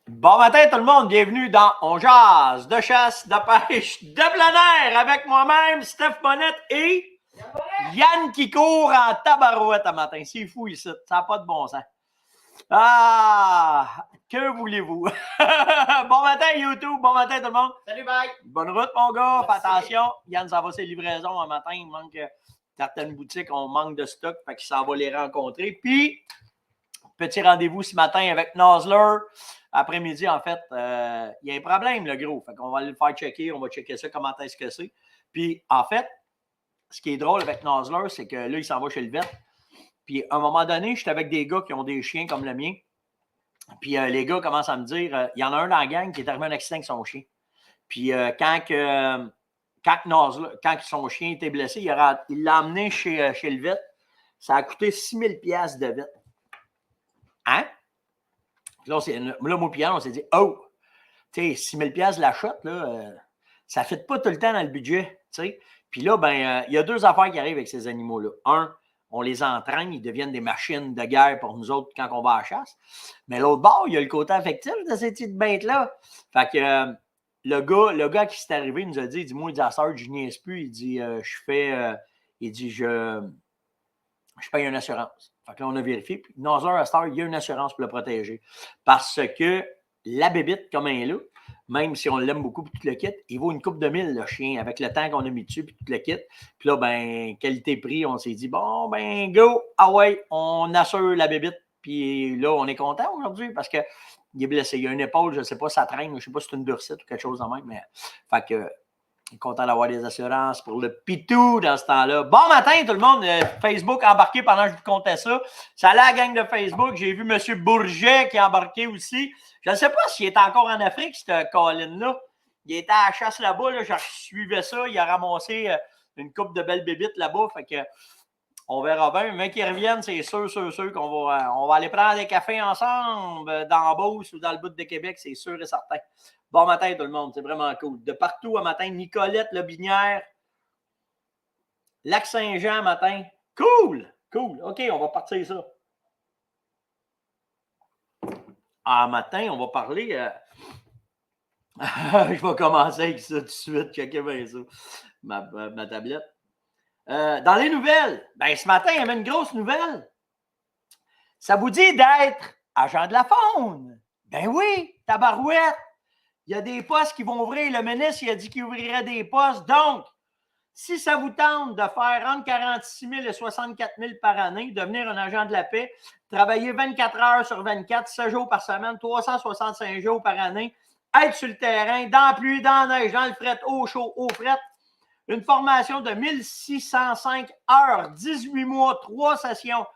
Bon matin tout le monde, bienvenue dans On jase de chasse, de pêche, de plein air avec moi-même, Steph Monette et Yann qui court en tabarouette à matin. C'est fou ici, ça n'a pas de bon sens. Ah, que voulez-vous? Bon matin YouTube, bon matin tout le monde. Salut, bye! Bonne route mon gars, fais Merci. attention. Yann s'en va ses livraisons un matin, il manque certaines boutiques, on manque de stock, fait qu'il s'en va les rencontrer. Puis, petit rendez-vous ce matin avec Nosler. Après-midi, en fait, il y a un problème, le gros. Fait qu'on va le faire checker, on va checker ça, comment est-ce que c'est. Puis, en fait, ce qui est drôle avec Nosler, c'est que là, il s'en va chez le vet. Puis, à un moment donné, j'étais avec des gars qui ont des chiens comme le mien. Puis, les gars commencent à me dire, il y en a un dans la gang qui est arrivé à un accident avec son chien. Puis, quand son chien était blessé, il l'a emmené chez le vet. Ça a coûté 6 000 $ de vet. Hein? Là, moi et Yann, on s'est dit, oh, tu sais, 6 000 $ la shot, là, ça ne fit pas tout le temps dans le budget. T'sais. Puis là, ben, il y a deux affaires qui arrivent avec ces animaux-là. Un, on les entraîne, ils deviennent des machines de guerre pour nous autres quand on va à la chasse. Mais l'autre bord, il y a le côté affectif de ces petites bêtes-là. Fait que le gars qui s'est arrivé, il nous a dit, moi, il dit à Sarge, je niaise plus, il dit, je paye une assurance. Fait que là, on a vérifié. Puis, Nozer, à Star, il y a une assurance pour le protéger. Parce que la bébite, comme elle est là, même si on l'aime beaucoup, puis tout le kit, il vaut une coupe de mille, le chien, avec le temps qu'on a mis dessus, puis tout le kit. Puis là, ben, qualité-prix, on s'est dit, bon, ben, go, ah ouais, on assure la bébite. Puis là, on est content aujourd'hui parce qu'il est blessé. Il a une épaule, je ne sais pas, ça traîne, je ne sais pas si c'est une bursite ou quelque chose de même, mais fait que content d'avoir des assurances pour le pitou dans ce temps-là. Bon matin, tout le monde. Facebook embarqué pendant que je vous comptais ça. Ça allait à la gang de Facebook. J'ai vu M. Bourget qui est embarqué aussi. Je ne sais pas s'il est encore en Afrique, cette Colin-là. Il était à la chasse là-bas. Là. Je suivais ça. Il a ramassé une coupe de belles bébites là-bas. Fait que on verra bien. Mais qu'ils reviennent, c'est sûr qu'on va aller prendre des cafés ensemble dans la Beauce ou dans le bout de Québec, c'est sûr et certain. Bon matin, tout le monde. C'est vraiment cool. De partout à matin, Nicolette, Lobinière, Lac-Saint-Jean, matin. Cool! Cool. OK, on va partir ça. Ah, matin, on va parler. Je vais commencer avec ça tout de suite. Checkez bien ça. Ma tablette. Dans les nouvelles, ben, ce matin, il y avait une grosse nouvelle. Ça vous dit d'être agent de la faune? Ben oui, tabarouette. Il y a des postes qui vont ouvrir. Le ministre, il a dit qu'il ouvrirait des postes. Donc, si ça vous tente de faire entre 46 000 et 64 000 par année, devenir un agent de la paix, travailler 24 heures sur 24, 7 jours par semaine, 365 jours par année, être sur le terrain, dans la pluie, dans la neige, dans le fret, au chaud, au fret, une formation de 1605 heures, 18 mois, 3 sessions,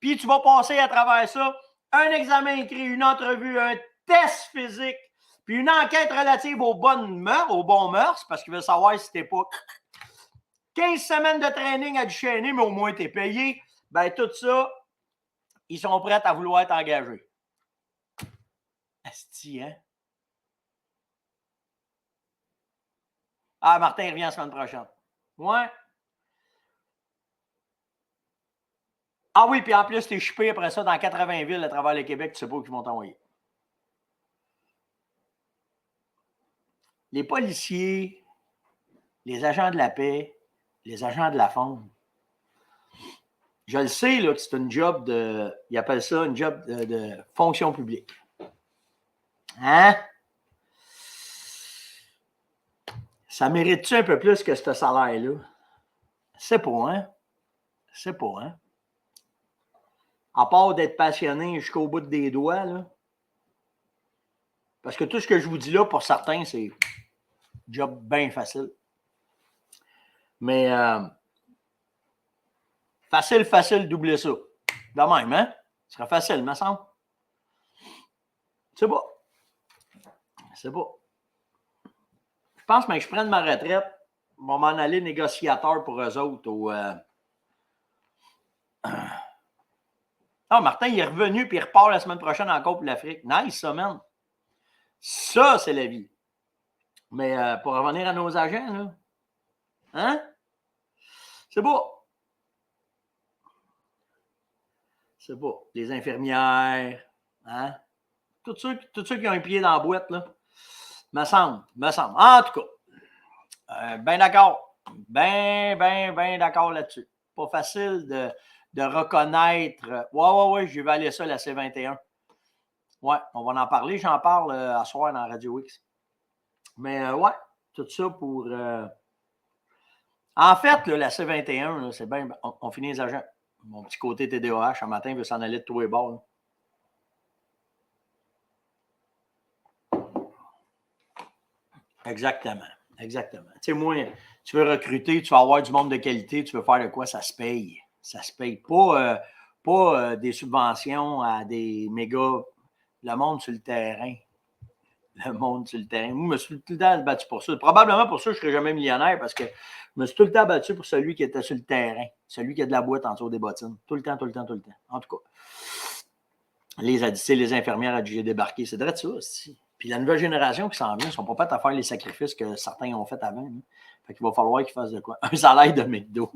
puis tu vas passer à travers ça un examen écrit, une entrevue, un test physique, puis une enquête relative aux bonnes mœurs, aux bons mœurs, parce qu'il veut savoir si t'es pas 15 semaines de training à déchaîner, mais au moins t'es payé. Ben, tout ça, ils sont prêts à vouloir t'engager. Asti, hein? Ah, Martin revient la semaine prochaine. Ouais. Ah oui, puis en plus, t'es chipé après ça dans 80 villes à travers le Québec, tu sais pas où ils vont t'envoyer. Les policiers, les agents de la paix, les agents de la faune. Je le sais là, que c'est une job de. Ils appellent ça une job de fonction publique. Hein? Ça mérite-tu un peu plus que ce salaire-là? C'est pas, hein? C'est pas, hein? À part d'être passionné jusqu'au bout des doigts, là. Parce que tout ce que je vous dis là, pour certains, c'est un job bien facile. Mais facile doubler ça. De même, hein? Ce serait facile, me semble. C'est pas. C'est pas. Je pense que je prenne ma retraite. Je vais m'en aller négociateur pour eux autres. Ah, Martin, il est revenu puis il repart la semaine prochaine encore pour l'Afrique. Nice, ça, man. Ça, c'est la vie. Mais pour revenir à nos agents, là. Hein? C'est beau. C'est beau. Les infirmières, hein? Tous ceux qui ont un pied dans la boîte, là, me semble. En tout cas, bien d'accord. Bien d'accord là-dessus. Pas facile de reconnaître. Ouais, je vais aller ça, la C21. Ouais, on va en parler. J'en parle à soir dans Radio X. Mais ouais, tout ça pour. En fait, là, la C21, là, c'est bien. On finit les agents. Mon petit côté TDAH, un matin, il veut s'en aller de tous les bords. Là. Exactement. Tu sais, moi, tu veux recruter, tu veux avoir du monde de qualité, tu veux faire de quoi, ça se paye. Ça se paye. Pas des subventions à des méga. Le monde sur le terrain. Moi, je me suis tout le temps battu pour ça. Probablement pour ça, je ne serai jamais millionnaire parce que je me suis tout le temps battu pour celui qui était sur le terrain. Celui qui a de la boîte en dessous des bottines. Tout le temps. En tout cas, les infirmières à j'ai débarqué, c'est vrai ça aussi. Puis la nouvelle génération qui s'en vient, ils ne sont pas prêts à faire les sacrifices que certains ont fait avant. Hein. Fait qu'il va falloir qu'ils fassent de quoi? Un salaire de McDo.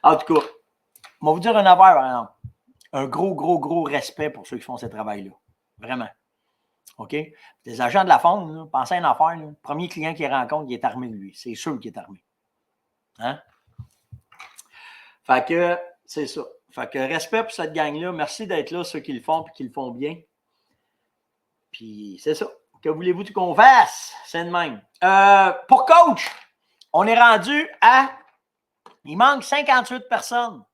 En tout cas, je vais vous dire une affaire, par exemple. Un gros respect pour ceux qui font ce travail-là. Vraiment. OK? Les agents de la faune, là, pensez à une affaire. Là, le premier client qu'il rencontre, il est armé de lui. C'est sûr qu'il est armé. Hein? Fait que, c'est ça. Fait que respect pour cette gang-là. Merci d'être là, ceux qui le font et qui le font bien. Puis, c'est ça. Que voulez-vous qu'on fasse? C'est de même. Pour coach, on est rendu à... Il manque 58 personnes.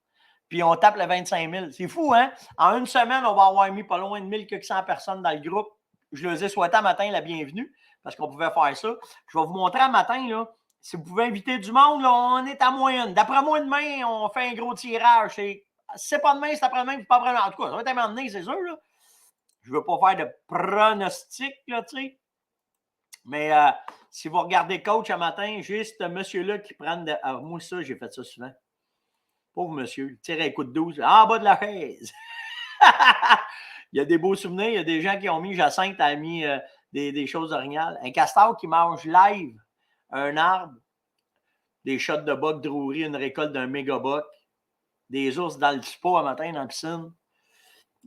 Puis on tape le 25 000. C'est fou, hein? En une semaine, on va avoir mis pas loin de 1 100 personnes dans le groupe. Je leur ai souhaité à matin la bienvenue parce qu'on pouvait faire ça. Je vais vous montrer à matin, là, si vous pouvez inviter du monde, là, on est à moyenne. D'après moi, demain, on fait un gros tirage. Si c'est pas demain, c'est après-demain, c'est pas après-demain. En tout cas, ça va être à un moment donné, c'est sûr. Là. Je ne veux pas faire de pronostic, là, tu sais. Mais si vous regardez coach à matin, j'ai ce monsieur-là qui prend de... Alors, moi, ça, j'ai fait ça souvent. Pauvre monsieur, il tire un coup de 12 en bas de la chaise. Il y a des beaux souvenirs. Il y a des gens qui ont mis, Jacinthe a mis des choses originales. Un castor qui mange live un arbre, des shots de boc Drury, une récolte d'un méga boc, des ours dans le spa un matin dans la piscine.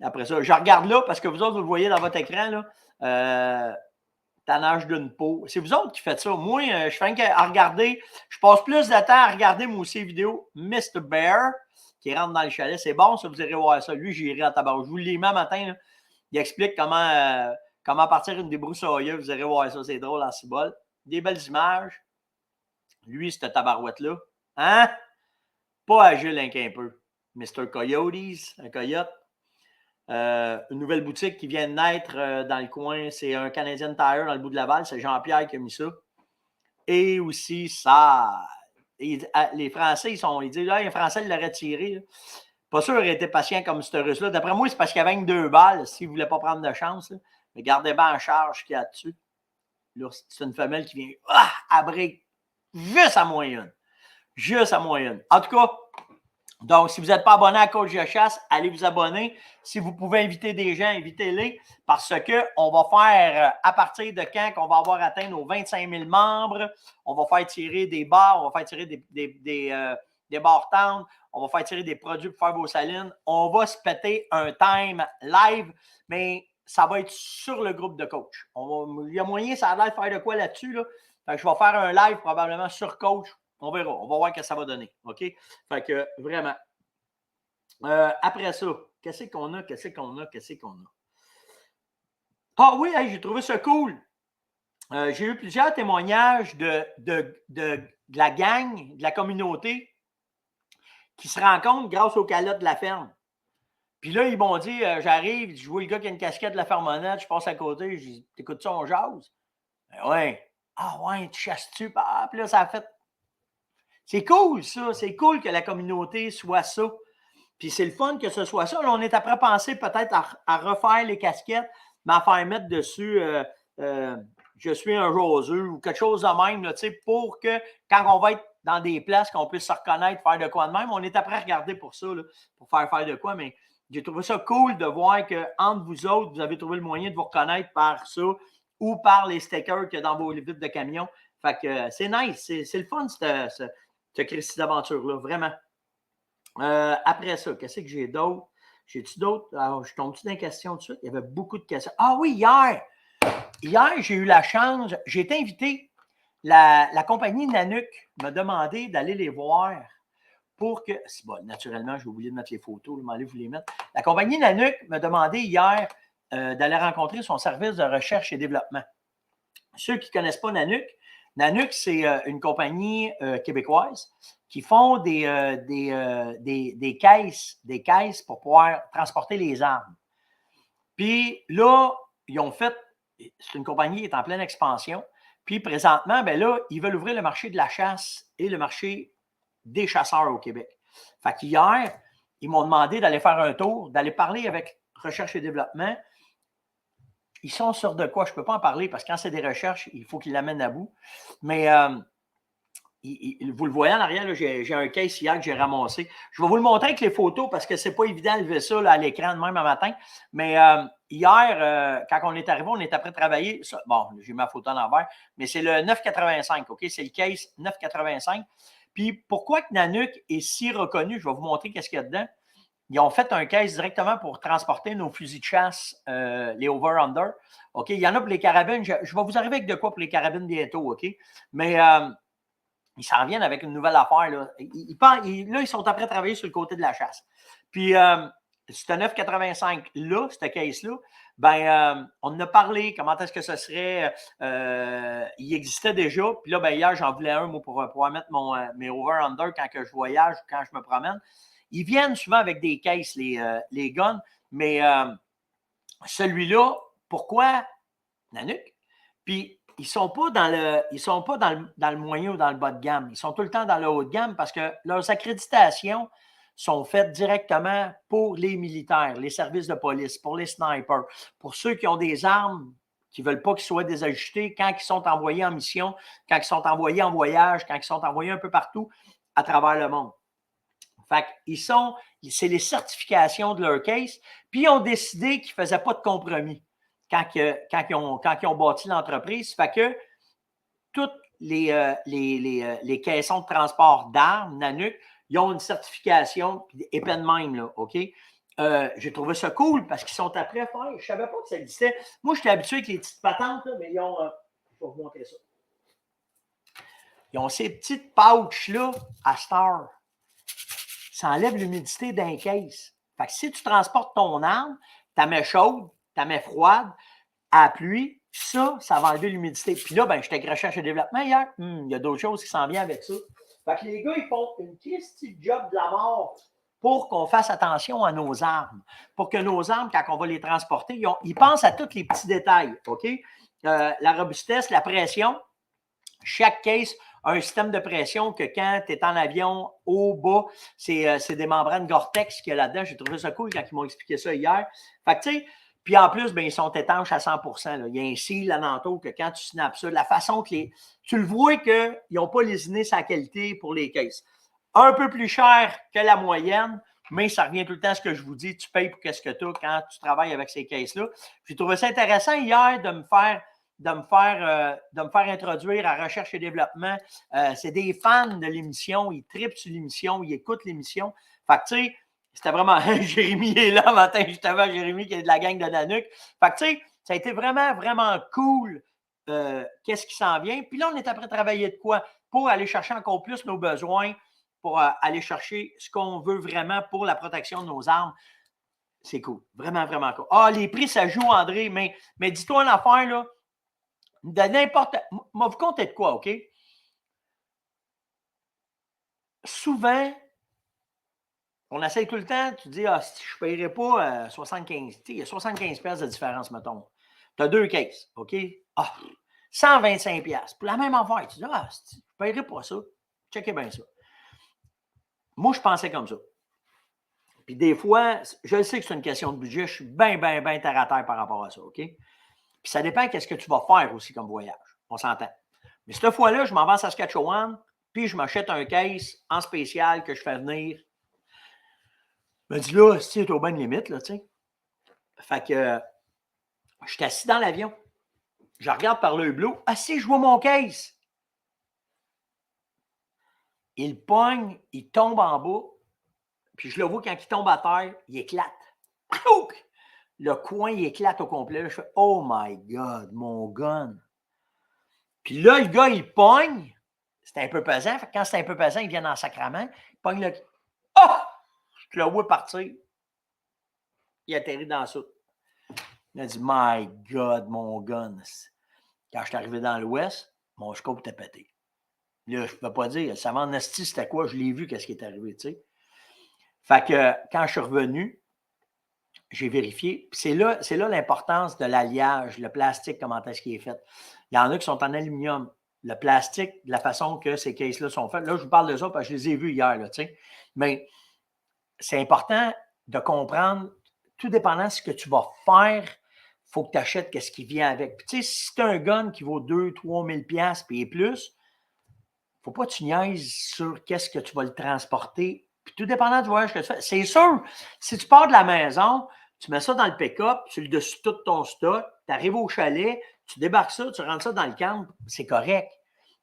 Après ça, je regarde là parce que vous autres, vous le voyez dans votre écran, là. Tannage d'une peau. C'est vous autres qui faites ça. Moi, je fais qu'à regarder. Je passe plus de temps à regarder moi aussi vidéo Mr. Bear qui rentre dans le chalet. C'est bon, ça, vous irez voir ça. Lui, j'irai à tabac. Je vous l'ai mis un matin. Là. Il explique comment partir une débroussailleuse. Vous irez voir ça. C'est drôle en cibole. Des belles images. Lui, cette tabarouette-là. Hein? Pas agile un peu. Mr. Coyotes, un coyote. Une nouvelle boutique qui vient de naître dans le coin. C'est un Canadian Tire dans le bout de Laval. C'est Jean-Pierre qui a mis ça. Et aussi, ça. Les Français, ils disent, là, un Français l'aurait tiré. Là. Pas sûr qu'il était patient comme ce russe-là. D'après moi, c'est parce qu'il y avait une 2 balles s'il ne voulait pas prendre de chance. Là. Mais gardez bien en charge ce qu'il y a dessus. Là, c'est une femelle qui vient à break juste à moyenne. Juste à moyenne. En tout cas, donc, si vous n'êtes pas abonné à Coach de chasse, allez vous abonner. Si vous pouvez inviter des gens, invitez-les parce qu'on va faire, à partir de quand qu'on va avoir atteint nos 25 000 membres, on va faire tirer des bars, on va faire tirer des bars tendres, on va faire tirer des produits pour faire vos salines. On va se péter un time live, mais ça va être sur le groupe de coach. Il y a moyen, ça a l'air de faire de quoi là-dessus. Là. Fait que je vais faire un live probablement sur coach. On verra. On va voir ce que ça va donner. OK? Fait que vraiment. Après ça, qu'est-ce qu'on a? Ah oui, hey, j'ai trouvé ça cool. J'ai eu plusieurs témoignages de la gang, de la communauté qui se rencontrent grâce aux calottes de la ferme. Puis là, ils m'ont dit, j'arrive, je vois le gars qui a une casquette de la fermonnette, je passe à côté, je dis, t'écoutes ça, on jase? Ben ouais. Ah ouais, tu chasses-tu? Ah, puis là, ça a fait. C'est cool, ça. C'est cool que la communauté soit ça. Puis c'est le fun que ce soit ça. Là, on est après penser peut-être à refaire les casquettes, mais à faire mettre dessus je suis un roseux ou quelque chose de même, là, pour que quand on va être dans des places, qu'on puisse se reconnaître, faire de quoi de même. On est après à regarder pour ça, là, pour faire de quoi, mais j'ai trouvé ça cool de voir qu'entre vous autres, vous avez trouvé le moyen de vous reconnaître par ça ou par les stickers qu'il y a dans vos vitres de camion. Fait que c'est nice. C'est le fun, cette Christie d'aventure-là, vraiment. Après ça, qu'est-ce que j'ai d'autre? J'ai-tu d'autres? Alors, je tombe-tu dans les questions tout de suite? Il y avait beaucoup de questions. Ah oui, hier! Hier, j'ai eu la chance, j'ai été invité. La compagnie Nanook m'a demandé d'aller les voir pour que. Bon, naturellement, j'ai oublié de mettre les photos, je m'en vous les mettre. La compagnie Nanook m'a demandé hier d'aller rencontrer son service de recherche et développement. Ceux qui ne connaissent pas Nanook, Nanook, c'est une compagnie québécoise qui font des caisses pour pouvoir transporter les armes. Puis là, ils ont fait, c'est une compagnie qui est en pleine expansion. Puis présentement, ben là, ils veulent ouvrir le marché de la chasse et le marché des chasseurs au Québec. Fait qu'hier, ils m'ont demandé d'aller faire un tour, d'aller parler avec Recherche et Développement. Ils sont sûrs de quoi? Je ne peux pas en parler parce que quand c'est des recherches, il faut qu'ils l'amènent à bout. Mais vous le voyez en arrière, j'ai un case hier que j'ai ramassé. Je vais vous le montrer avec les photos parce que c'est pas évident de lever ça là, à l'écran de même un matin. Mais hier, quand on est arrivé, on est après travailler. Bon, j'ai ma photo en l'envers, mais c'est le 985, OK? C'est le case 985. Puis pourquoi que Nanook est si reconnu? Je vais vous montrer qu'est-ce qu'il y a dedans. Ils ont fait un case directement pour transporter nos fusils de chasse, les over-under. OK? Il y en a pour les carabines. Je vais vous arriver avec de quoi pour les carabines bientôt, OK? Mais ils s'en viennent avec une nouvelle affaire. Là, ils sont après travailler sur le côté de la chasse. Puis, ce 985 là, cette case-là, on en a parlé, comment est-ce que ce serait. Il existait déjà. Puis là, hier, j'en voulais un moi, pour pouvoir mettre mes over-under quand que je voyage ou quand je me promène. Ils viennent souvent avec des cases, les guns, mais celui-là, pourquoi Nanook? Puis, ils ne sont pas dans le moyen ou dans le bas de gamme. Ils sont tout le temps dans le haut de gamme parce que leurs accréditations sont faites directement pour les militaires, les services de police, pour les snipers, pour ceux qui ont des armes qui ne veulent pas qu'ils soient désajustés quand ils sont envoyés en mission, quand ils sont envoyés en voyage, quand ils sont envoyés un peu partout à travers le monde. Fait c'est les certifications de leur case, puis ils ont décidé qu'ils ne faisaient pas de compromis quand ils ont bâti l'entreprise. Fait que toutes les caissons de transport d'armes, Nanook, ils ont une certification, et peine même, là, OK? J'ai trouvé ça cool parce qu'ils sont après faire. Je ne savais pas que ça existait. Moi, j'étais habitué avec les petites patentes, là, mais ils ont. Je vais vous montrer ça. Ils ont ces petites pouches-là à Star. Ça enlève l'humidité d'un case. Fait que si tu transportes ton arme, tu la mets chaude, tu la mets froide, à la pluie, ça va enlever l'humidité. Puis là, j'étais avec Recherche et Développement hier. Il y a d'autres choses qui s'en viennent avec ça. Fait que les gars, ils font une petite job de la mort pour qu'on fasse attention à nos armes. Pour que nos armes, quand on va les transporter, ils pensent à tous les petits détails. OK? La robustesse, la pression. Chaque case a un système de pression que quand tu es en avion, au bas, c'est des membranes Gore-Tex qu'il y a là-dedans. J'ai trouvé ça cool quand ils m'ont expliqué ça hier. Fait que, tu sais, puis en plus, ils sont étanches à 100%. Là. Il y a un seal alentour que quand tu snaps ça, la façon que tu le vois qu'ils n'ont pas lésiné sa qualité pour les cases. Un peu plus cher que la moyenne, mais ça revient tout le temps à ce que je vous dis. Tu payes pour qu'est-ce que tu as quand tu travailles avec ces cases-là. J'ai trouvé ça intéressant hier de me faire introduire à Recherche et Développement. C'est des fans de l'émission. Ils tripent sur l'émission. Ils écoutent l'émission. Fait que, tu sais, c'était vraiment... Jérémy est là matin, justement. Jérémy qui est de la gang de Nanook. Fait que, tu sais, ça a été vraiment, vraiment cool. Qu'est-ce qui s'en vient? Puis là, on est après travailler de quoi? Pour aller chercher encore plus nos besoins, pour aller chercher ce qu'on veut vraiment pour la protection de nos armes. C'est cool. Vraiment, vraiment cool. Ah, les prix, ça joue, André, mais dis-toi une affaire, là. De n'importe. Moi, vous comptez de quoi, OK? Souvent, on essaye tout le temps, tu dis, si je ne paierais pas 75. Il y a 75$ de différence, mettons. Tu as deux cases, OK? 125$ pour la même affaire. Tu dis, je ne paierais pas ça. Checkez bien ça. Moi, je pensais comme ça. Puis des fois, je sais que c'est une question de budget, je suis bien terre à terre par rapport à ça, OK? Puis ça dépend de ce que tu vas faire aussi comme voyage. On s'entend. Mais cette fois-là, je m'en vais à Saskatchewan, puis je m'achète un case en spécial que je fais venir. Je me dis là, c'est au bain de limite, là, tu sais. Fait que je suis assis dans l'avion. Je regarde par le hublot. Si je vois mon case. Il pogne, il tombe en bas. Puis je le vois quand il tombe à terre, il éclate. Le coin, il éclate au complet. Là, je fais « Oh my God, mon gun! » Puis là, le gars, il pogne. C'était un peu pesant. Quand c'est un peu pesant, il vient dans le sacrament. Il pogne le... Oh! Je le vois partir. Il atterrit dans ça. Il a dit « My God, mon gun! » Quand je suis arrivé dans l'Ouest, mon scope était pété. Là, je ne peux pas dire. Ça m'en esti, c'était quoi? Je l'ai vu, qu'est-ce qui est arrivé, tu sais. Fait que quand je suis revenu, j'ai vérifié. C'est là l'importance de l'alliage, le plastique, comment est-ce qu'il est fait. Il y en a qui sont en aluminium. Le plastique, de la façon que ces cases-là sont faites. Là, je vous parle de ça parce que je les ai vus hier, là, tu sais. Mais c'est important de comprendre, tout dépendant de ce que tu vas faire, il faut que tu achètes ce qui vient avec. Puis, tu sais, si tu as un gun qui vaut 2-3 000 $ et plus, il ne faut pas que tu niaises sur qu'est-ce que tu vas le transporter. Puis tout dépendant du voyage que tu fais. C'est sûr, si tu pars de la maison, tu mets ça dans le pick-up, tu le dessus tout ton stock, tu arrives au chalet, tu débarques ça, tu rentres ça dans le camp, c'est correct.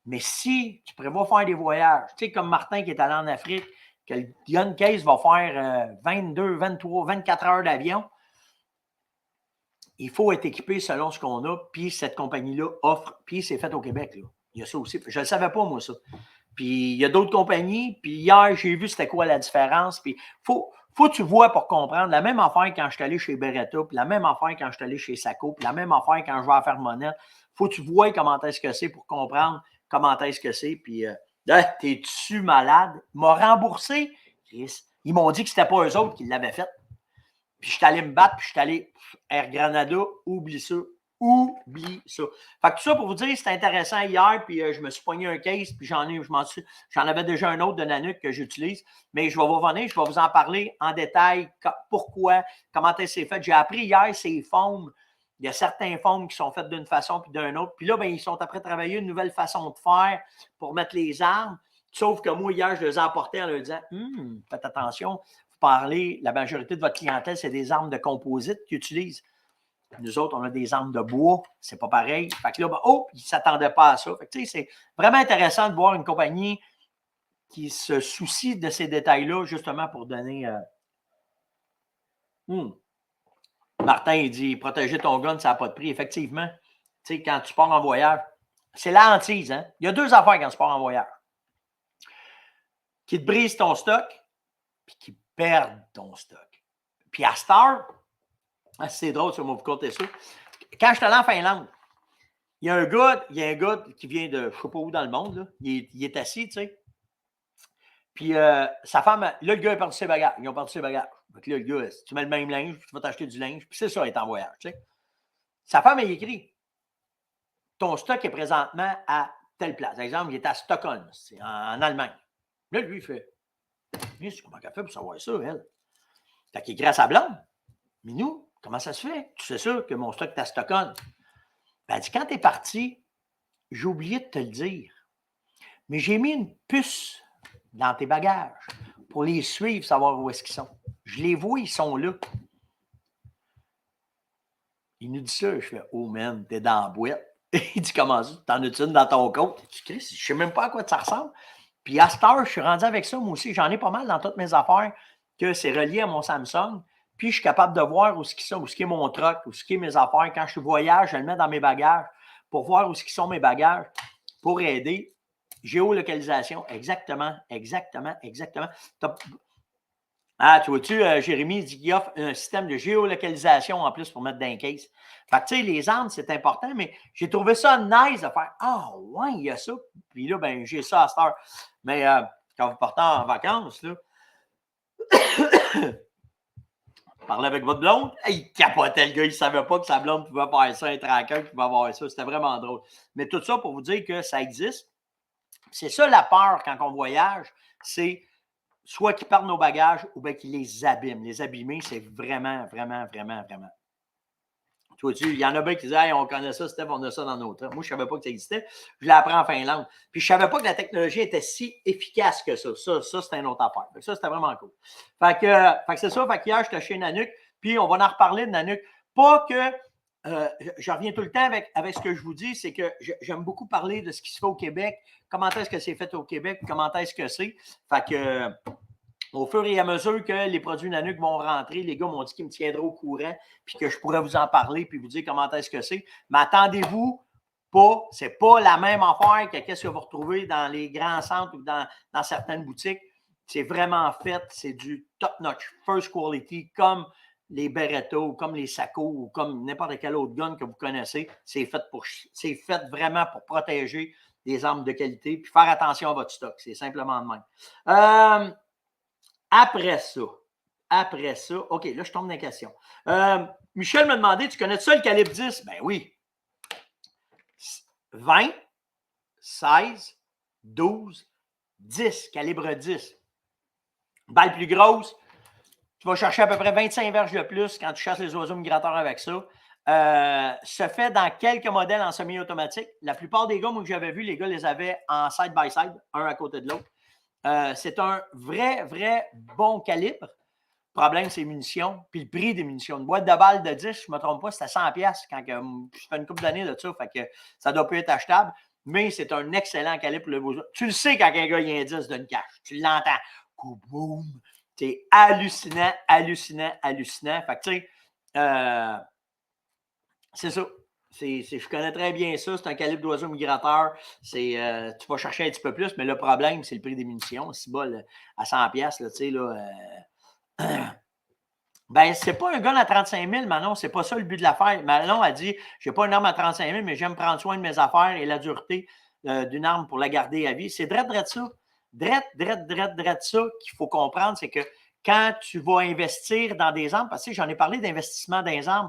Mais si tu prévois faire des voyages, tu sais, comme Martin qui est allé en Afrique, que le gun case va faire 22, 23, 24 heures d'avion, il faut être équipé selon ce qu'on a, puis cette compagnie-là offre, puis c'est fait au Québec, là. Il y a ça aussi. Je ne le savais pas, moi, ça. Puis il y a d'autres compagnies. Puis hier, j'ai vu c'était quoi la différence. Puis faut que tu vois pour comprendre. La même affaire quand je suis allé chez Beretta, puis la même affaire quand je suis allé chez Sako, puis la même affaire quand je vais à Fermonette. Faut que tu vois comment est-ce que c'est pour comprendre comment est-ce que c'est. Puis, t'es-tu malade? Ils m'ont remboursé. Ils m'ont dit que c'était pas eux autres qui l'avaient fait. Puis je suis allé me battre, puis je suis allé Air Granada, oublie ça. Oublie ça. Fait que tout ça pour vous dire, c'était intéressant hier, puis je me suis pogné un case, puis j'en avais déjà un autre de Nanook que j'utilise, mais je vais vous revenir, je vais vous en parler en détail, pourquoi, comment est-ce que c'est fait. J'ai appris hier ces foams. Il y a certains foams qui sont faits d'une façon puis d'une autre. Puis là, ben, ils sont après travailler une nouvelle façon de faire pour mettre les armes. Sauf que moi, hier, je les ai apportés en leur disant faites attention, vous parlez, la majorité de votre clientèle, c'est des armes de composite qu'ils utilisent. Nous autres, on a des armes de bois, c'est pas pareil. Fait que là, ben, ils ne s'attendaient pas à ça. Fait que, c'est vraiment intéressant de voir une compagnie qui se soucie de ces détails-là, justement pour donner. Martin, il dit protéger ton gun, ça n'a pas de prix. Effectivement, quand tu pars en voyage, c'est la hantise. Hein? Il y a deux affaires quand tu pars en voyage qui te brisent ton stock puis qui perdent ton stock. Puis à Star, c'est drôle, ça, on va vous compter ça. Quand je suis allé en Finlande, il y a un gars qui vient de je ne sais pas où dans le monde. Là. Il est assis, tu sais. Puis sa femme, là, le gars a perdu ses bagages. Ils ont perdu ses bagages. Donc là, le gars, si tu mets le même linge, tu vas t'acheter du linge. Puis c'est ça, être en voyage, tu sais. Sa femme, elle écrit ton stock est présentement à telle place. Par exemple, il est à Stockholm, c'est en Allemagne. Là, lui, il fait comment elle fait pour savoir ça, elle? Fait qu'il écrit à sa blonde. Mais nous, comment ça se fait? Tu sais ça que mon stock est à Stockholm? Ben, elle dit, quand tu es parti, j'ai oublié de te le dire. Mais j'ai mis une puce dans tes bagages pour les suivre, savoir où est-ce qu'ils sont. Je les vois, ils sont là. Il nous dit ça, je fais oh man, t'es dans la boîte. Il dit comment ça? T'en as-tu une dans ton compte? Je ne sais même pas à quoi ça ressemble. Puis à cette heure, je suis rendu avec ça, moi aussi. J'en ai pas mal dans toutes mes affaires que c'est relié à mon Samsung. Puis je suis capable de voir où ce qui sont, où ce qui est mon truck, où ce qui est mes affaires. Quand je voyage, je le mets dans mes bagages pour voir où ce qui sont mes bagages pour aider. Géolocalisation, exactement. Ah, tu vois-tu, Jérémy dit qu'il offre un système de géolocalisation en plus pour mettre dans un case. Fait que, tu sais, les armes, c'est important, mais j'ai trouvé ça nice de faire ah, ouais, il y a ça. Puis là, ben, j'ai ça à cette heure. Mais quand vous partez en vacances, là, parlez avec votre blonde, il capotait le gars, il ne savait pas que sa blonde pouvait faire ça, un tracker qui pouvait avoir ça. C'était vraiment drôle. Mais tout ça pour vous dire que ça existe. C'est ça la peur quand on voyage, c'est soit qu'ils perdent nos bagages ou bien qu'ils les abîment. Les abîmer, c'est vraiment. Tu vois-tu, il y en a bien qui disent hey, on connaît ça, Steph, on a ça dans nos temps. Moi, je ne savais pas que ça existait. Je l'ai appris en Finlande. Puis je ne savais pas que la technologie était si efficace que ça. Ça, c'est une autre affaire. Ça, c'était vraiment cool. Fait que c'est ça. Fait qu'hier, j'étais chez Nanook. Puis on va en reparler de Nanook. Pas que je reviens tout le temps avec ce que je vous dis, c'est que j'aime beaucoup parler de ce qui se fait au Québec, comment est-ce que c'est fait au Québec, comment est-ce que c'est. Fait que Au fur et à mesure que les produits Nanuq vont rentrer, les gars m'ont dit qu'ils me tiendraient au courant puis que je pourrais vous en parler puis vous dire comment est-ce que c'est. Mais attendez-vous pas, c'est pas la même affaire que ce que vous retrouvez dans les grands centres ou dans certaines boutiques. C'est vraiment fait, c'est du top-notch, first quality, comme les Beretta ou comme les Sako ou comme n'importe quel autre gun que vous connaissez. C'est fait vraiment pour protéger des armes de qualité puis faire attention à votre stock. C'est simplement de même. Après ça, OK, là, je tombe dans la question. Michel m'a demandé, tu connais ça le calibre 10? Ben oui. 20, 16, 12, 10, calibre 10. Balle plus grosse, tu vas chercher à peu près 25 verges de plus quand tu chasses les oiseaux migrateurs avec ça. Se fait dans quelques modèles en semi-automatique. La plupart des gars, moi, que j'avais vu, les gars les avaient en side-by-side, un à côté de l'autre. C'est un vrai bon calibre. Le problème, c'est les munitions, puis le prix des munitions. Une boîte de balles de 10, je ne me trompe pas, c'était 100$ quand je fais une couple d'années de ça, fait que ça doit plus être achetable, mais c'est un excellent calibre pour le beau. Tu le sais quand un gars il y a un 10 d'une cache, tu l'entends. Boum! C'est hallucinant. Fait que tu sais, c'est ça. Je connais très bien ça. C'est un calibre d'oiseau migrateur. Tu vas chercher un petit peu plus, mais le problème, c'est le prix des munitions. Si bol à 100$, là, tu sais, là. Ben, c'est pas un gun à 35 000, Manon. C'est pas ça le but de l'affaire. Manon a dit, j'ai pas une arme à 35 000, mais j'aime prendre soin de mes affaires et la dureté d'une arme pour la garder à vie. C'est drette ça. Drette ça qu'il faut comprendre, c'est que quand tu vas investir dans des armes, parce que j'en ai parlé d'investissement dans les armes,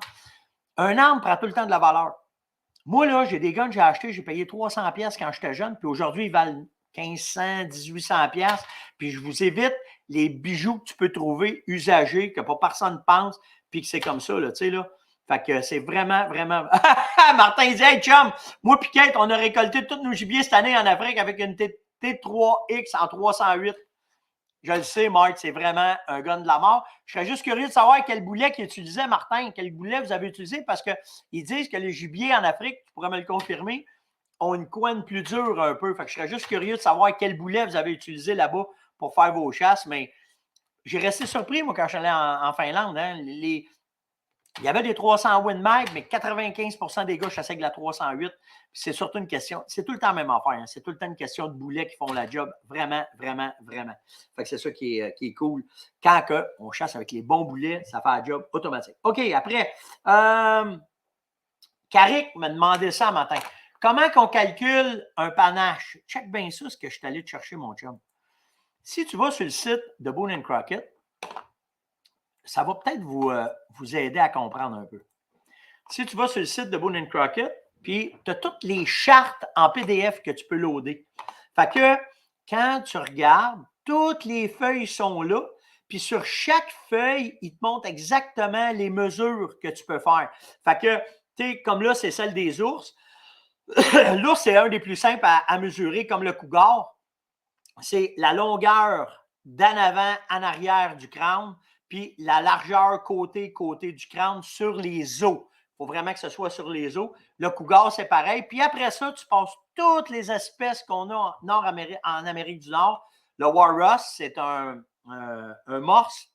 un arme prend tout le temps de la valeur. Moi, là, j'ai des guns que j'ai achetés, j'ai payé 300$ quand j'étais jeune, puis aujourd'hui, ils valent 1500, 1800$. Puis je vous évite les bijoux que tu peux trouver usagés, que pas personne pense, puis que c'est comme ça, là, tu sais, là. Fait que c'est vraiment. Martin dit, hey, chum, moi, puis Kate, on a récolté tous nos gibiers cette année en Afrique avec une T3X en 308. Je le sais, Marc, c'est vraiment un gun de la mort. Je serais juste curieux de savoir quel boulet qu'il utilisait, Martin. Quel boulet vous avez utilisé? Parce qu'ils disent que les gibiers en Afrique, tu pourrais me le confirmer, ont une couenne plus dure un peu. Fait que je serais juste curieux de savoir quel boulet vous avez utilisé là-bas pour faire vos chasses. Mais j'ai resté surpris, moi, quand je suis allé en Finlande. Hein. Il y avait des 300 Win Mag, mais 95% des gars chassaient avec la 308. C'est surtout une question, c'est tout le temps la même affaire. Hein. C'est tout le temps une question de boulets qui font la job. Vraiment. Fait que c'est ça qui est cool. Quand on chasse avec les bons boulets, ça fait la job automatique. OK, après, Carrick m'a demandé ça un matin. Comment qu'on calcule un panache? Check bien ça, ce que je suis allé te chercher, mon chum. Si tu vas sur le site de Boone & Crockett, ça va peut-être vous aider à comprendre un peu. Si tu vas sur le site de Boone & Crockett, puis tu as toutes les chartes en PDF que tu peux loader. Fait que quand tu regardes, toutes les feuilles sont là, puis sur chaque feuille, il te montre exactement les mesures que tu peux faire. Fait que, tu sais, comme là, c'est celle des ours. L'ours, c'est un des plus simples à mesurer, comme le cougar. C'est la longueur d'en avant, en arrière du crâne, puis la largeur côté du crâne sur les os. Il faut vraiment que ce soit sur les os. Le cougar, c'est pareil. Puis après ça, tu passes toutes les espèces qu'on a en Amérique du Nord. Le walrus, c'est un morse.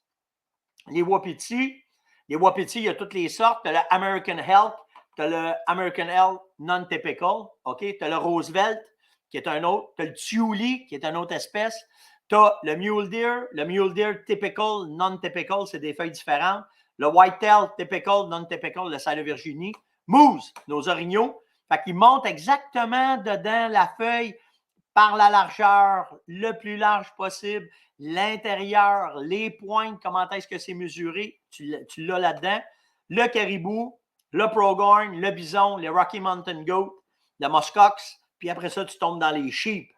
Les wapitis, il y a toutes les sortes. Tu as le American Elk, tu as le American Elk non-typical. Tu as le Roosevelt, qui est un autre. Tu as le Tule, qui est une autre espèce. Tu as le Mule Deer typical, non-typical, c'est des feuilles différentes. Le Whitetail typical, non-typical, le Sale de Virginie. Moose, nos orignaux. Fait qu'ils montent exactement dedans la feuille par la largeur, le plus large possible, l'intérieur, les pointes, comment est-ce que c'est mesuré, tu l'as là-dedans. Le caribou, le pronghorn, le bison, les Rocky Mountain Goat, le muskox, puis après ça, tu tombes dans les sheep.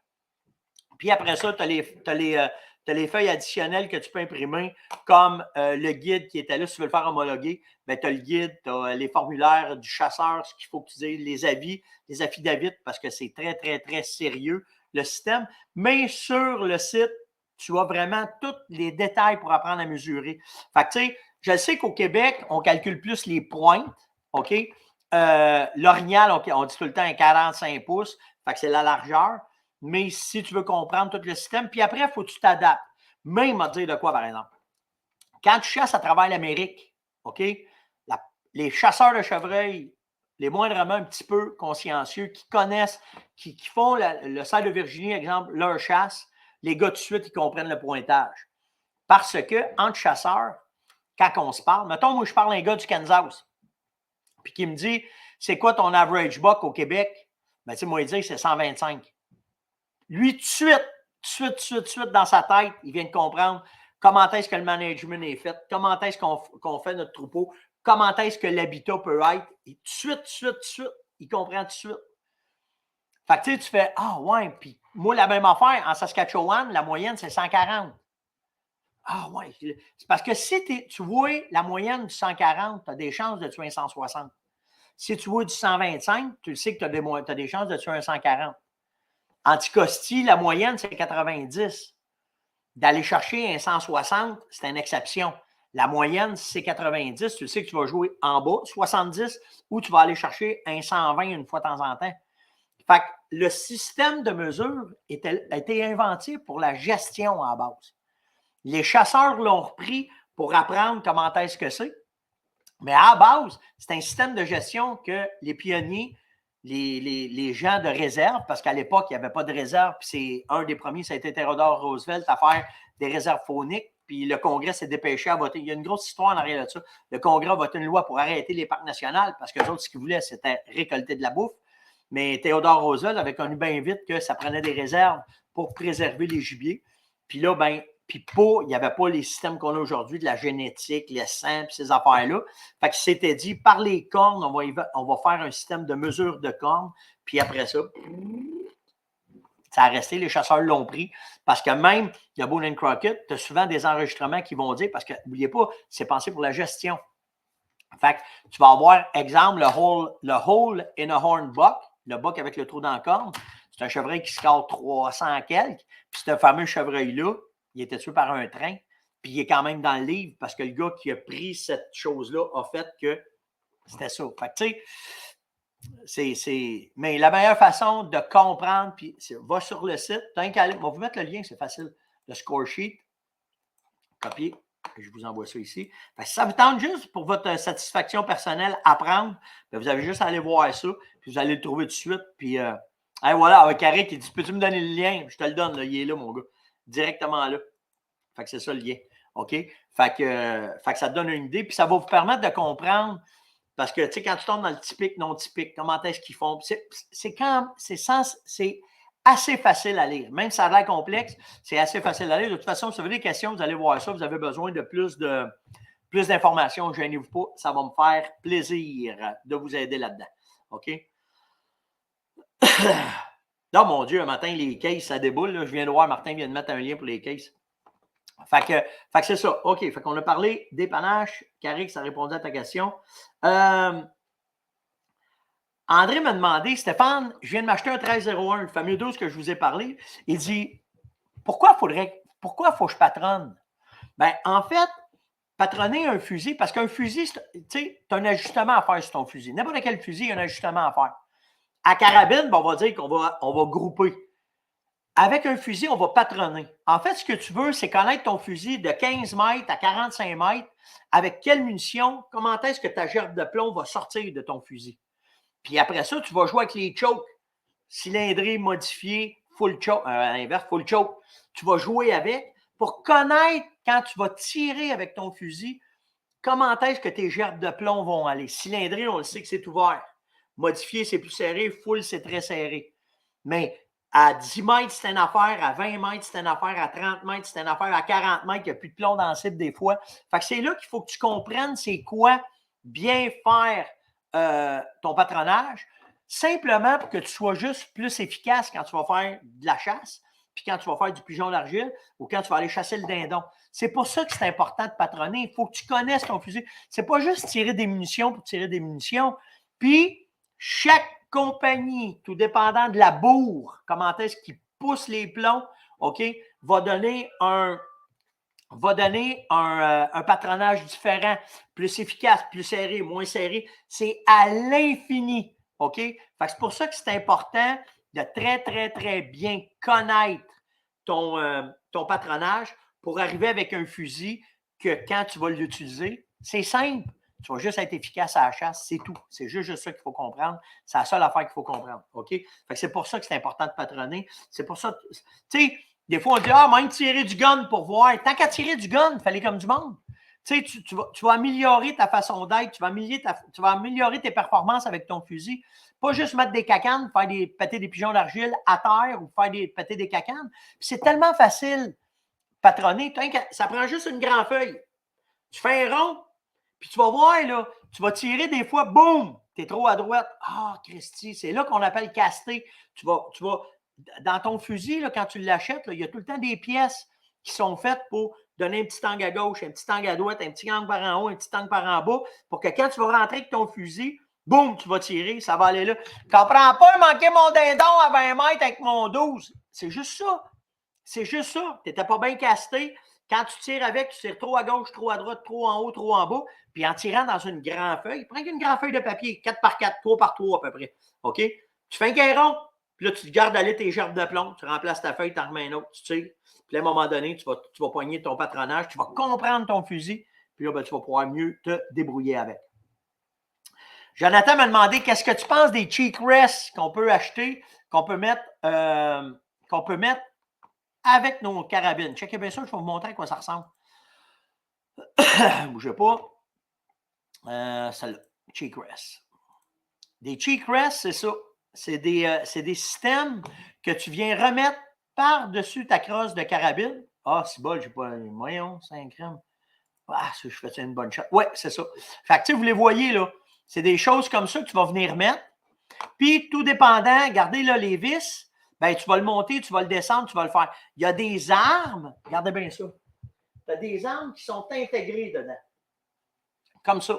Puis après ça, tu as les feuilles additionnelles que tu peux imprimer, comme le guide qui était là, si tu veux le faire homologuer, ben, tu as le guide, tu as les formulaires du chasseur, ce qu'il faut que tu dises, les avis, les affidavits, parce que c'est très sérieux, le système. Mais sur le site, tu as vraiment tous les détails pour apprendre à mesurer. Fait que, tu sais, je sais qu'au Québec, on calcule plus les pointes, OK? L'orignal, on dit tout le temps un 45 pouces, fait que c'est la largeur. Mais si tu veux comprendre tout le système, puis après, il faut que tu t'adaptes. Mais il m'a dit de quoi, par exemple? Quand tu chasses à travers l'Amérique, OK, les chasseurs de chevreuils, les moindrement un petit peu consciencieux, qui connaissent, qui font le cerf de Virginie, exemple, leur chasse, les gars, tout de suite, ils comprennent le pointage. Parce que, entre chasseurs, quand on se parle, mettons, moi, je parle à un gars du Kansas, puis qui me dit, c'est quoi ton average buck au Québec? Ben, tu sais, moi, il dit, c'est 125. Lui, tout de suite, dans sa tête, il vient de comprendre comment est-ce que le management est fait, comment est-ce qu'on fait notre troupeau, comment est-ce que l'habitat peut être. Et tout de suite, il comprend tout de suite. Fait que tu fais, ah ouais, puis moi, la même affaire, en Saskatchewan, la moyenne, c'est 140. Ah ouais, c'est parce que si tu vois la moyenne du 140, tu as des chances de tuer un 160. Si tu vois du 125, tu le sais que tu as des chances de tuer un 140. Anticosti, la moyenne, c'est 90. D'aller chercher un 160, c'est une exception. La moyenne, c'est 90. Tu sais que tu vas jouer en bas, 70, ou tu vas aller chercher un 120 une fois de temps en temps. Fait que le système de mesure a été inventé pour la gestion en base. Les chasseurs l'ont repris pour apprendre comment est-ce que c'est. Mais à la base, c'est un système de gestion que les pionniers, les gens de réserve, parce qu'à l'époque, il n'y avait pas de réserve, puis c'est un des premiers, ça a été Theodore Roosevelt à faire des réserves fauniques, puis le Congrès s'est dépêché à voter. Il y a une grosse histoire en arrière de ça. Le Congrès a voté une loi pour arrêter les parcs nationaux, parce que les autres, ce qu'ils voulaient, c'était récolter de la bouffe. Mais Theodore Roosevelt avait connu bien vite que ça prenait des réserves pour préserver les gibiers. Puis là, ben, il n'y avait pas les systèmes qu'on a aujourd'hui de la génétique, les sang, puis ces affaires-là. Fait qu'il s'était dit, par les cornes, on va faire un système de mesure de cornes. Puis après ça, ça a resté, les chasseurs l'ont pris. Parce que même, il y a Boone & Crockett, tu as souvent des enregistrements qui vont dire, parce que n'oubliez pas, c'est pensé pour la gestion. Fait que tu vas avoir, exemple, le hole in a horn buck, le buck avec le trou dans la corne. C'est un chevreuil qui score 300 quelques. Puis ce fameux chevreuil-là, il était tué par un train. Puis il est quand même dans le livre parce que le gars qui a pris cette chose-là a fait que c'était ça. Fait que tu sais, mais la meilleure façon de comprendre, puis va sur le site. On va vous mettre le lien, c'est facile. Le score sheet. Copier. Je vous envoie ça ici. Si ça vous tente juste pour votre satisfaction personnelle, apprendre, vous avez juste à aller voir ça, puis vous allez le trouver tout de suite. Puis, voilà, avec Eric, il dit, peux-tu me donner le lien? Je te le donne, là, il est là, mon gars. Directement là. Fait que c'est ça le lien. OK? Fait que ça te donne une idée, puis ça va vous permettre de comprendre, parce que, tu sais, quand tu tombes dans le typique, non typique, comment est-ce qu'ils font? C'est assez facile à lire. Même si ça a l'air complexe, c'est assez facile à lire. De toute façon, si vous avez des questions, vous allez voir ça. Vous avez besoin de plus d'informations. Ne gênez-vous pas. Ça va me faire plaisir de vous aider là-dedans. OK? Non, mon Dieu, un matin, les cases, ça déboule. Là. Je viens de voir, Martin vient de mettre un lien pour les cases. Fait que c'est ça. OK. Fait qu'on a parlé des panaches. Carrick, ça répondait à ta question. André m'a demandé, Stéphane, je viens de m'acheter un 1301, le fameux 12 que je vous ai parlé. Il dit, pourquoi faut que je patronne? Ben, en fait, patronner un fusil, parce qu'un fusil, tu sais, tu as un ajustement à faire sur ton fusil. N'importe quel fusil, il y a un ajustement à faire. À carabine, ben, on va dire qu'on va grouper. Avec un fusil, on va patronner. En fait, ce que tu veux, c'est connaître ton fusil de 15 mètres à 45 mètres, avec quelle munition, comment est-ce que ta gerbe de plomb va sortir de ton fusil. Puis après ça, tu vas jouer avec les chokes. Cylindrée modifié, full choke, à l'inverse, full choke. Tu vas jouer avec pour connaître, quand tu vas tirer avec ton fusil, comment est-ce que tes gerbes de plomb vont aller. Cylindrée, on le sait que c'est ouvert. Modifié, c'est plus serré. Full, c'est très serré. Mais à 10 mètres, c'est une affaire. À 20 mètres, c'est une affaire. À 30 mètres, c'est une affaire. À 40 mètres, il n'y a plus de plomb dans la cible des fois. Fait que c'est là qu'il faut que tu comprennes c'est quoi bien faire ton patronage, simplement pour que tu sois juste plus efficace quand tu vas faire de la chasse, puis quand tu vas faire du pigeon d'argile ou quand tu vas aller chasser le dindon. C'est pour ça que c'est important de patronner. Il faut que tu connaisses ton fusil. C'est pas juste tirer des munitions pour tirer des munitions. Puis, chaque compagnie, tout dépendant de la bourre, comment est-ce qu'ils poussent les plombs, OK, va donner un patronage différent, plus efficace, plus serré, moins serré. C'est à l'infini. OK? Fait que c'est pour ça que c'est important de très, très, très bien connaître ton patronage pour arriver avec un fusil que quand tu vas l'utiliser, c'est simple. Tu vas juste être efficace à la chasse, c'est tout. C'est juste ça qu'il faut comprendre. C'est la seule affaire qu'il faut comprendre. OK? Fait que c'est pour ça que c'est important de patronner. C'est pour ça, tu sais, des fois, on dit, ah, même tirer du gun pour voir. Tant qu'à tirer du gun, il fallait comme du monde. Tu sais, tu vas améliorer ta façon d'être, tu vas améliorer tes performances avec ton fusil. Pas juste mettre des cacanes, péter des pigeons d'argile à terre ou péter des cacanes. C'est tellement facile, patronner. Ça prend juste une grande feuille. Tu fais un rond, puis tu vas voir, là, tu vas tirer des fois, boum, tu es trop à droite. Ah, Christy, c'est là qu'on appelle caster. Tu vas, dans ton fusil, là, quand tu l'achètes, il y a tout le temps des pièces qui sont faites pour donner un petit angle à gauche, un petit angle à droite, un petit angle par en haut, un petit angle par en bas, pour que quand tu vas rentrer avec ton fusil, boum, tu vas tirer, ça va aller là. Je comprends pas, manquer mon dindon à 20 mètres avec mon 12. C'est juste ça. C'est juste ça. Tu n'étais pas bien casté. Quand tu tires avec, tu tires trop à gauche, trop à droite, trop en haut, trop en bas. Puis en tirant dans une grande feuille, prends une grande feuille de papier, 4x4, 3x3 à peu près. OK? Tu fais un guéron, puis là, tu te gardes aller tes gerbes de plomb, tu remplaces ta feuille, tu en remets un autre, tu tires. Puis à un moment donné, tu vas poigner ton patronage, tu vas comprendre ton fusil, puis là, ben, tu vas pouvoir mieux te débrouiller avec. Jonathan m'a demandé qu'est-ce que tu penses des cheek rests qu'on peut acheter, qu'on peut mettre avec nos carabines. Checkez bien ça, je vais vous montrer à quoi ça ressemble. Bougez pas. Celle-là, cheek rest. Des cheek rests, c'est ça. C'est des systèmes que tu viens remettre par-dessus ta crosse de carabine. Ah, c'est bon, j'ai pas un moyen, 5 grammes. Ah, je fais une bonne shot. Ouais, c'est ça. Fait que, tu sais, vous les voyez, là. C'est des choses comme ça que tu vas venir mettre. Puis, tout dépendant, regardez là, les vis, ben, tu vas le monter, tu vas le descendre, tu vas le faire. Il y a des armes, regardez bien ça. Tu as des armes qui sont intégrées dedans. Comme ça.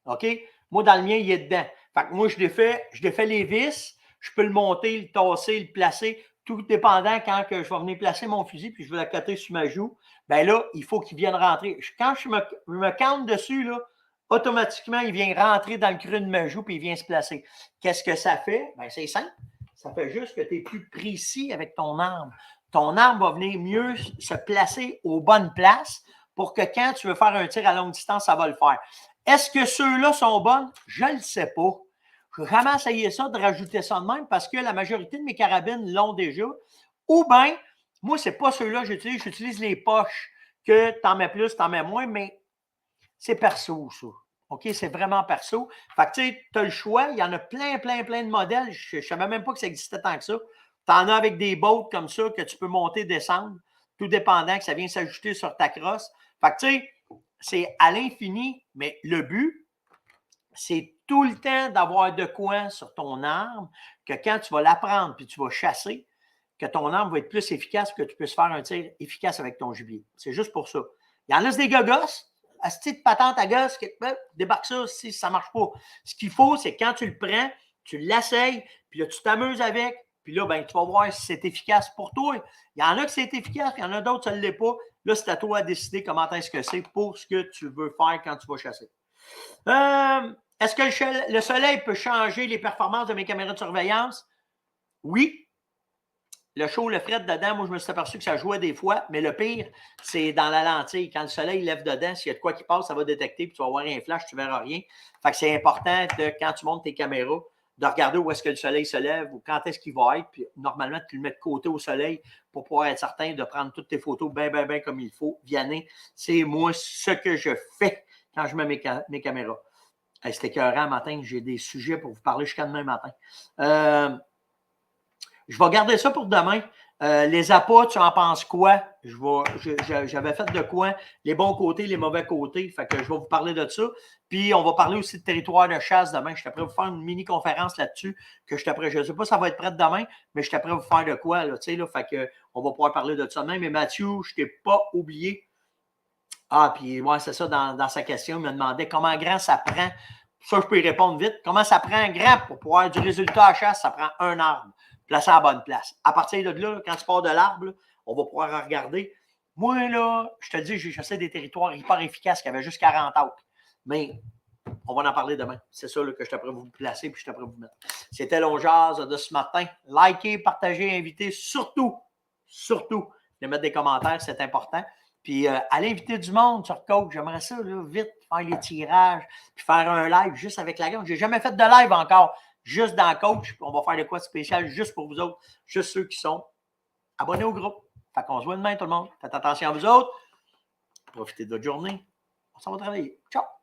OK? Moi, dans le mien, il est dedans. Fait que moi, je défais les vis, je peux le monter, le tasser, le placer, tout dépendant quand que je vais venir placer mon fusil puis je vais l'accoter sur ma joue. Ben là, il faut qu'il vienne rentrer. Quand je me campe dessus, là, automatiquement, il vient rentrer dans le creux de ma joue puis il vient se placer. Qu'est-ce que ça fait? Ben, c'est simple. Ça fait juste que tu es plus précis avec ton arme. Ton arme va venir mieux se placer aux bonnes places pour que quand tu veux faire un tir à longue distance, ça va le faire. Est-ce que ceux-là sont bons? Je ne le sais pas. Je vais jamais essayer ça, de rajouter ça de même parce que la majorité de mes carabines l'ont déjà. Ou bien, moi, ce n'est pas ceux-là que j'utilise. J'utilise les poches que tu en mets plus, tu en mets moins, mais c'est perso, ça. OK? C'est vraiment perso. Fait que, tu sais, tu as le choix. Il y en a plein de modèles. Je ne savais même pas que ça existait tant que ça. Tu en as avec des bottes comme ça que tu peux monter, descendre, tout dépendant que ça vient s'ajouter sur ta crosse. Fait que, tu sais, c'est à l'infini, mais le but, c'est tout le temps d'avoir de quoi sur ton arme que quand tu vas la prendre puis tu vas chasser, que ton arme va être plus efficace, que tu puisses faire un tir efficace avec ton gibier. C'est juste pour ça. Il y en a des gogos, asti de patente à gosse, débarque ça si ça ne marche pas. Ce qu'il faut, c'est quand tu le prends, tu l'essayes, puis là, tu t'amuses avec, puis là, ben, tu vas voir si c'est efficace pour toi. Il y en a que c'est efficace, il y en a d'autres, ça ne l'est pas. Là, c'est à toi de décider comment est-ce que c'est pour ce que tu veux faire quand tu vas chasser. Est-ce que le soleil peut changer les performances de mes caméras de surveillance? Oui. Le chaud, le fret dedans, moi, je me suis aperçu que ça jouait des fois, mais le pire, c'est dans la lentille. Quand le soleil lève dedans, s'il y a de quoi qui passe, ça va détecter, puis tu vas avoir un flash, tu ne verras rien. Fait que c'est important, quand tu montes tes caméras, de regarder où est-ce que le soleil se lève ou quand est-ce qu'il va être. Puis normalement, tu le mets de côté au soleil pour pouvoir être certain de prendre toutes tes photos bien comme il faut. Vianney, c'est moi ce que je fais quand je mets mes caméras. Hey, c'était écœurant matin, j'ai des sujets pour vous parler jusqu'à demain matin. Je vais garder ça pour demain. Les appâts, tu en penses quoi? J'avais fait de quoi? Les bons côtés, les mauvais côtés. Fait que je vais vous parler de ça. Puis, on va parler aussi de territoire de chasse demain. Je suis prêt à vous faire une mini-conférence là-dessus. Je ne sais pas si ça va être prêt demain, mais je suis prêt à vous faire de quoi? Là, fait que on va pouvoir parler de ça demain. Mais Mathieu, je ne t'ai pas oublié. Ah, puis ouais, c'est ça, dans sa question, il me demandait comment grand ça prend. Ça, je peux y répondre vite. Comment ça prend grand pour pouvoir avoir du résultat à chasse? Ça prend un arbre placé à la bonne place. À partir de là, quand tu pars de l'arbre, on va pouvoir regarder. Moi, là, je te dis, j'ai chassé des territoires hyper efficaces qui avaient juste 40 acres. Mais on va en parler demain. C'est ça là, que je t'apprends vous placer puis je t'apprends vous mettre. C'était l'On-Jazz de ce matin. Likez, partagez, invitez. Surtout, de mettre des commentaires, c'est important. Puis aller inviter du monde sur Coach, j'aimerais ça, là, vite, faire les tirages, puis faire un live juste avec la gang. Je n'ai jamais fait de live encore, juste dans Coach. On va faire de quoi de spécial juste pour vous autres, juste ceux qui sont abonnés au groupe. Fait qu'on se voit demain, tout le monde. Faites attention à vous autres. Profitez de votre journée. On s'en va travailler. Ciao!